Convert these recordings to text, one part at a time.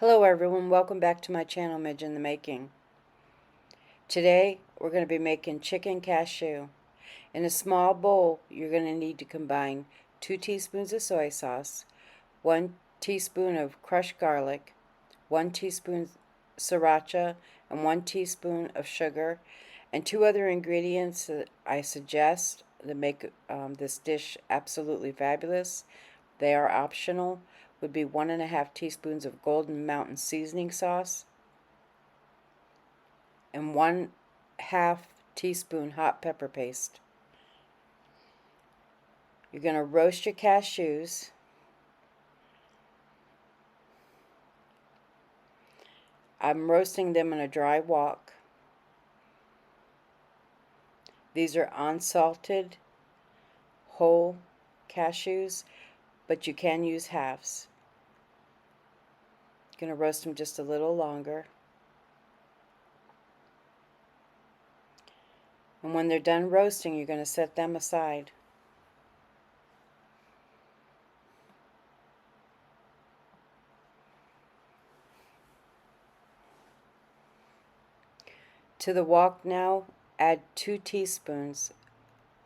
Hello everyone, welcome back to my channel, Midge in the Making. Today we're going to be making chicken cashew. In a small bowl, you're going to need to combine 2 teaspoons of soy sauce, 1 teaspoon of crushed garlic, 1 teaspoon sriracha, and 1 teaspoon of sugar, and 2 other ingredients that I suggest that make this dish absolutely fabulous. They are optional. Would be 1.5 teaspoons of Golden Mountain seasoning sauce and 1/2 teaspoon hot pepper paste. You're going to roast your cashews. I'm roasting them in a dry wok. These are unsalted whole cashews, but you can use halves. Going to roast them just a little longer. And when they're done roasting, you're going to set them aside. To the wok now, add 2 teaspoons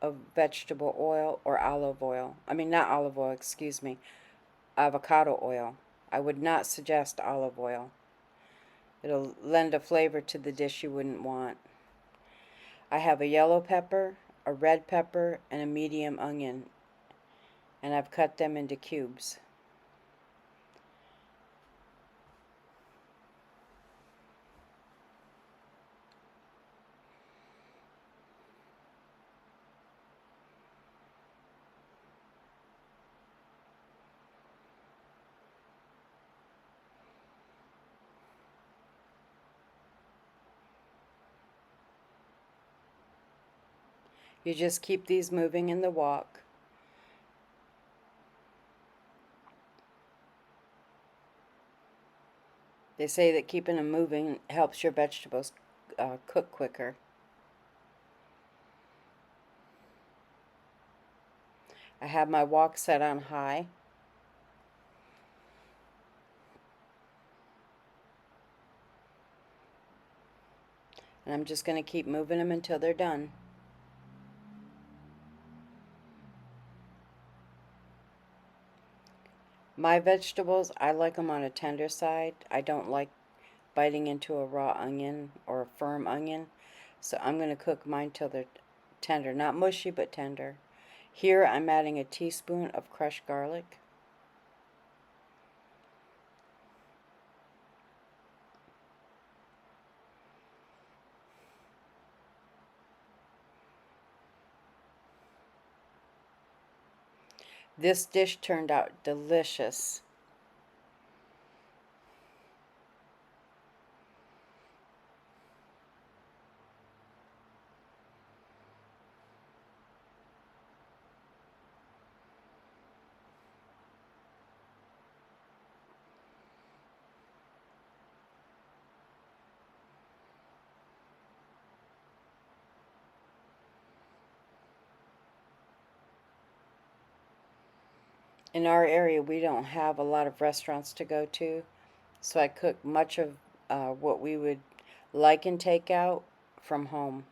of vegetable oil or olive oil. Not olive oil, excuse me, avocado oil. I would not suggest olive oil. It'll lend a flavor to the dish you wouldn't want. I have a yellow pepper, a red pepper, and a medium onion, and I've cut them into cubes. You just keep these moving in the wok. They say that keeping them moving helps your vegetables cook quicker. I have my wok set on high. And I'm just going to keep moving them until they're done. My vegetables, I like them on a tender side. I don't like biting into a raw onion or a firm onion. So I'm going to cook mine till they're tender. Not mushy, but tender. Here I'm adding a teaspoon of crushed garlic. This dish turned out delicious. In our area, we don't have a lot of restaurants to go to, so I cook much of what we would like in takeout from home.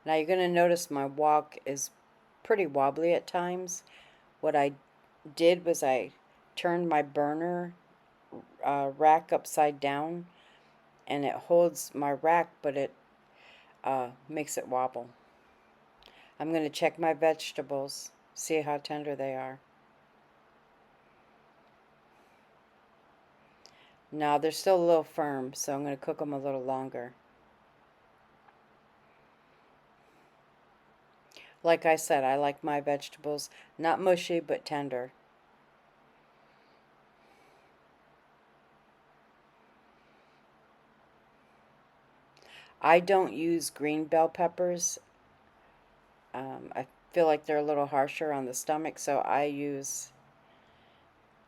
Now you're going to notice my wok is pretty wobbly at times. What I did was I turned my burner rack upside down, and it holds my rack, but it makes it wobble. I'm going to check my vegetables, see how tender they are. Now they're still a little firm, so I'm going to cook them a little longer. Like I said, I like my vegetables not mushy but tender. I don't use green bell peppers. I feel like they're a little harsher on the stomach, so I use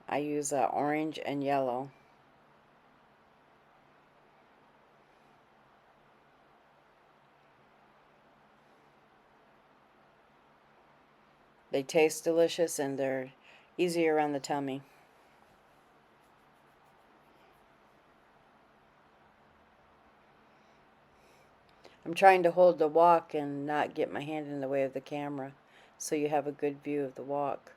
orange and yellow. They taste delicious and they're easier on the tummy. I'm trying to hold the wok and not get my hand in the way of the camera so you have a good view of the wok.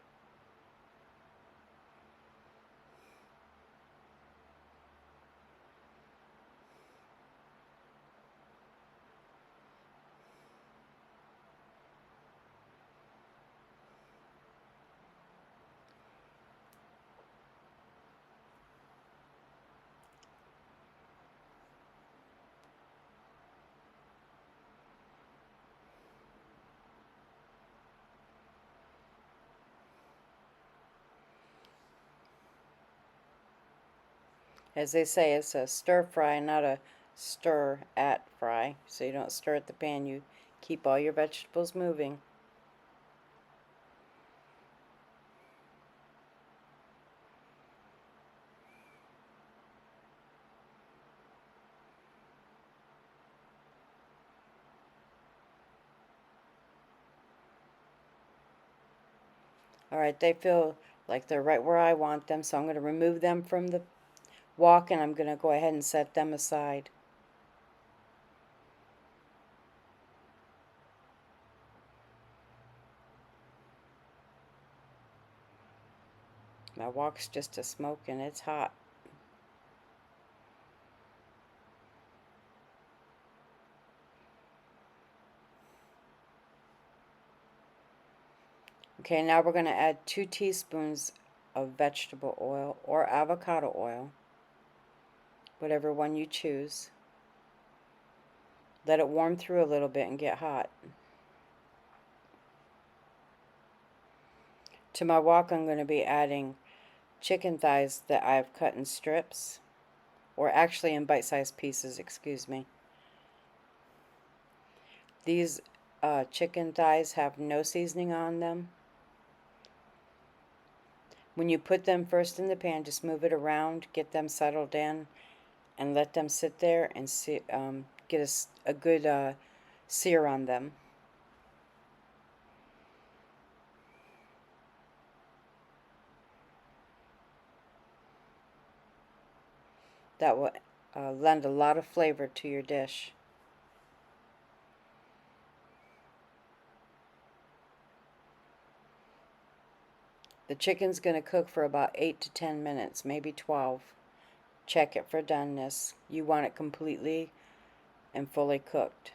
As they say, it's a stir fry, not a stir at fry. So you don't stir at the pan, you keep all your vegetables moving. Alright, they feel like they're right where I want them, so I'm going to remove them from the wok and I'm going to go ahead and set them aside. My wok's just a smoke and it's hot. Okay, now we're going to add 2 teaspoons of vegetable oil or avocado oil, whatever one you choose. Let it warm through a little bit and get hot. To my wok, I'm going to be adding chicken thighs that I've cut in strips, or actually in bite-sized pieces, excuse me. These chicken thighs have no seasoning on them. When you put them first in the pan, just move it around, get them settled in, and let them sit there and get a good sear on them. That will lend a lot of flavor to your dish. The chicken's going to cook for about 8 to 10 minutes, maybe 12. Check it for doneness. You want it completely and fully cooked.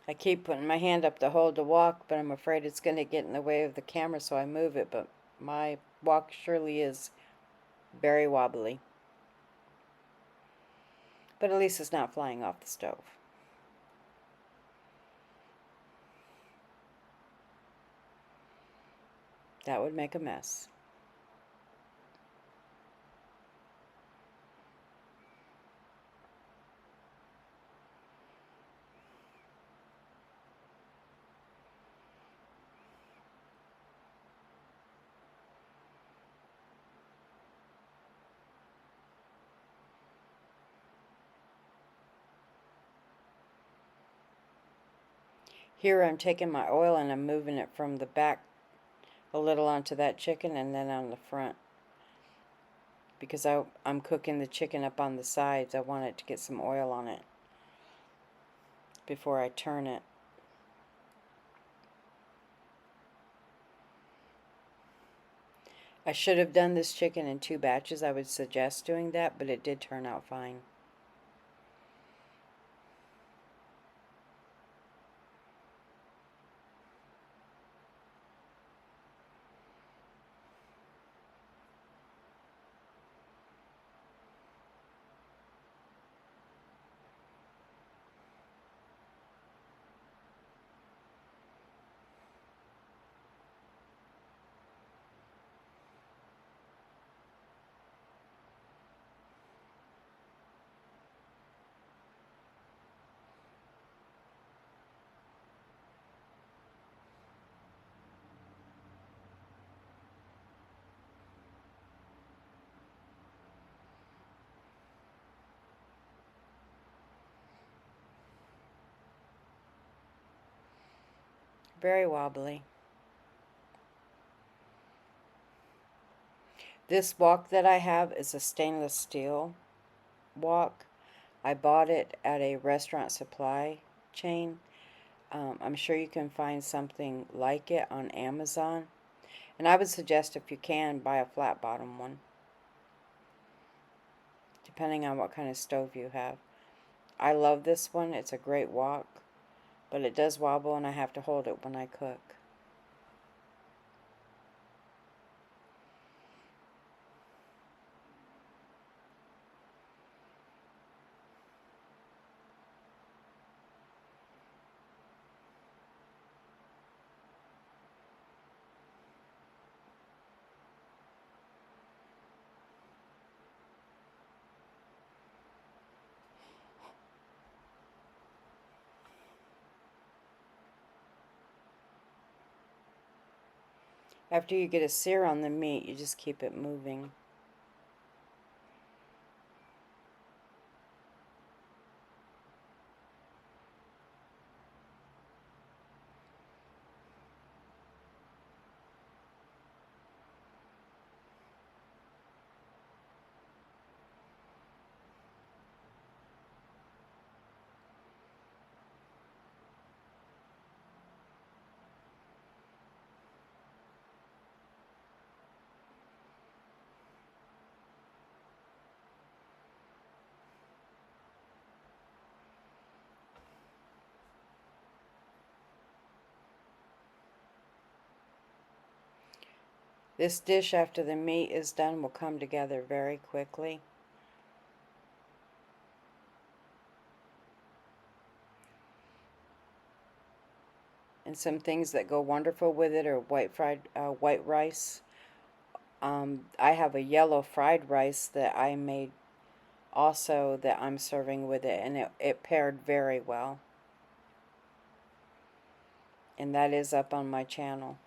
I keep putting my hand up to hold the wok, but I'm afraid it's going to get in the way of the camera, so I move it. But my wok surely is very wobbly. But at least it's not flying off the stove. That would make a mess. Here I'm taking my oil and I'm moving it from the back a little onto that chicken and then on the front. Because I'm cooking the chicken up on the sides. I want it to get some oil on it before I turn it. I should have done this chicken in 2 batches. I would suggest doing that, but it did turn out fine. Very wobbly. This wok that I have is a stainless steel wok. I bought it at a restaurant supply chain. I'm sure you can find something like it on Amazon. And I would suggest, if you can, buy a flat bottom one, depending on what kind of stove you have. I love this one. It's a great wok, but it does wobble and I have to hold it when I cook. After you get a sear on the meat, you just keep it moving. This dish, after the meat is done, will come together very quickly. And some things that go wonderful with it are white rice. I have a yellow fried rice that I made also that I'm serving with it, and it paired very well. And that is up on my channel.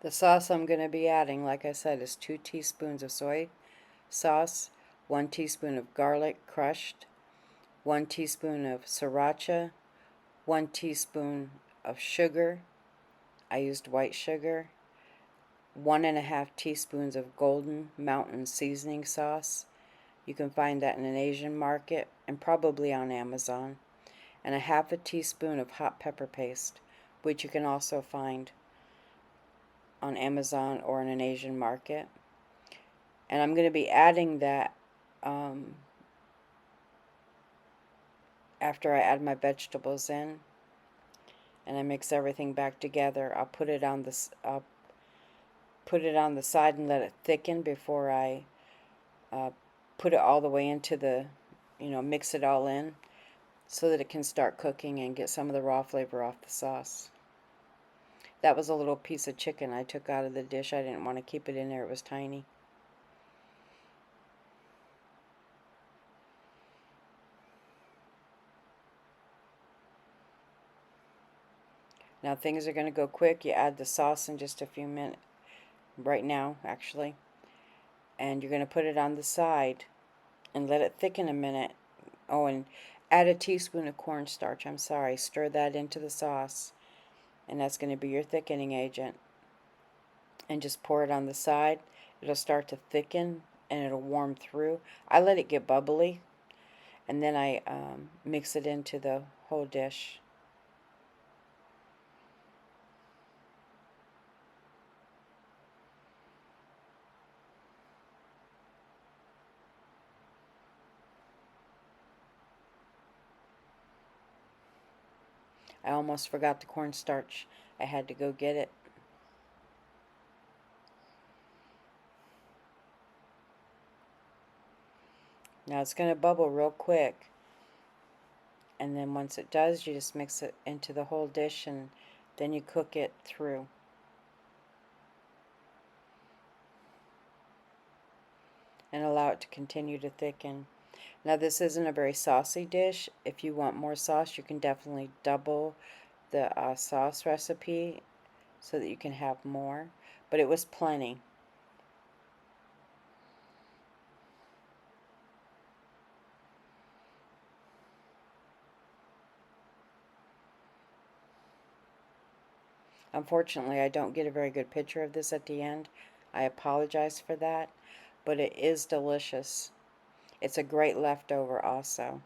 The sauce I'm going to be adding, like I said, is 2 teaspoons of soy sauce, 1 teaspoon of garlic crushed, 1 teaspoon of sriracha, 1 teaspoon of sugar. I used white sugar. 1.5 teaspoons of Golden Mountain seasoning sauce. You can find that in an Asian market and probably on Amazon. And a half a teaspoon of hot pepper paste, which you can also find on Amazon or in an Asian market. And I'm going to be adding that after I add my vegetables in, and I mix everything back together. I'll put it on the side and let it thicken before I put it all the way into the, mix it all in, so that it can start cooking and get some of the raw flavor off the sauce. That was a little piece of chicken I took out of the dish. I didn't want to keep it in there. It was tiny. Now things are going to go quick. You add the sauce in just a few minutes, right now actually, and you're going to put it on the side and let it thicken a minute. Oh, and add a teaspoon of cornstarch. I'm sorry. Stir that into the sauce, and that's going to be your thickening agent. And just pour it on the side. It'll start to thicken and it'll warm through. I let it get bubbly, and then I mix it into the whole dish. I almost forgot the cornstarch. I had to go get it. Now it's going to bubble real quick. And then once it does, you just mix it into the whole dish, and then you cook it through. And allow it to continue to thicken. Now this isn't a very saucy dish. If you want more sauce, you can definitely double the sauce recipe so that you can have more. But it was plenty. Unfortunately, I don't get a very good picture of this at the end. I apologize for that, but it is delicious. It's a great leftover also.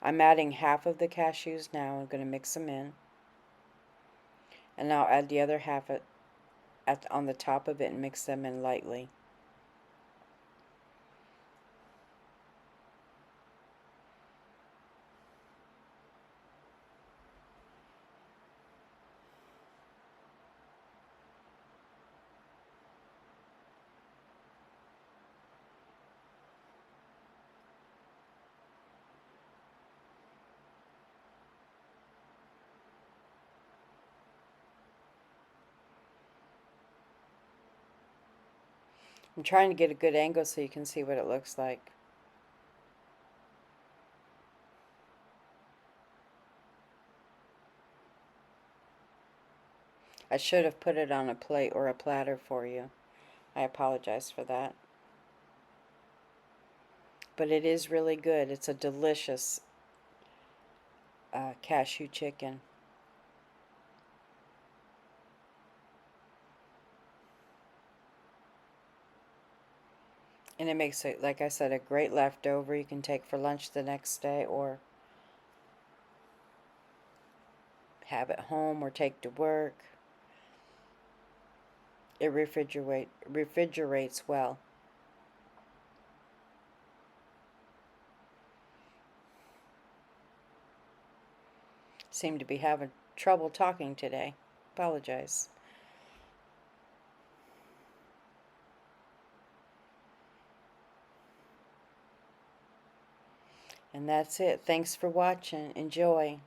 I'm adding half of the cashews now. I'm going to mix them in. And I'll add the other half on the top of it and mix them in lightly. I'm trying to get a good angle so you can see what it looks like. I should have put it on a plate or a platter for you. I apologize for that. But it is really good. It's a delicious cashew chicken. And it makes it, like I said, a great leftover you can take for lunch the next day, or have at home or take to work. It refrigerates well. Seem to be having trouble talking today. Apologize. And that's it. Thanks for watching. Enjoy.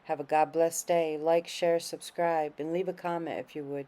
Have a God bless day. Like, share, subscribe, and leave a comment if you would.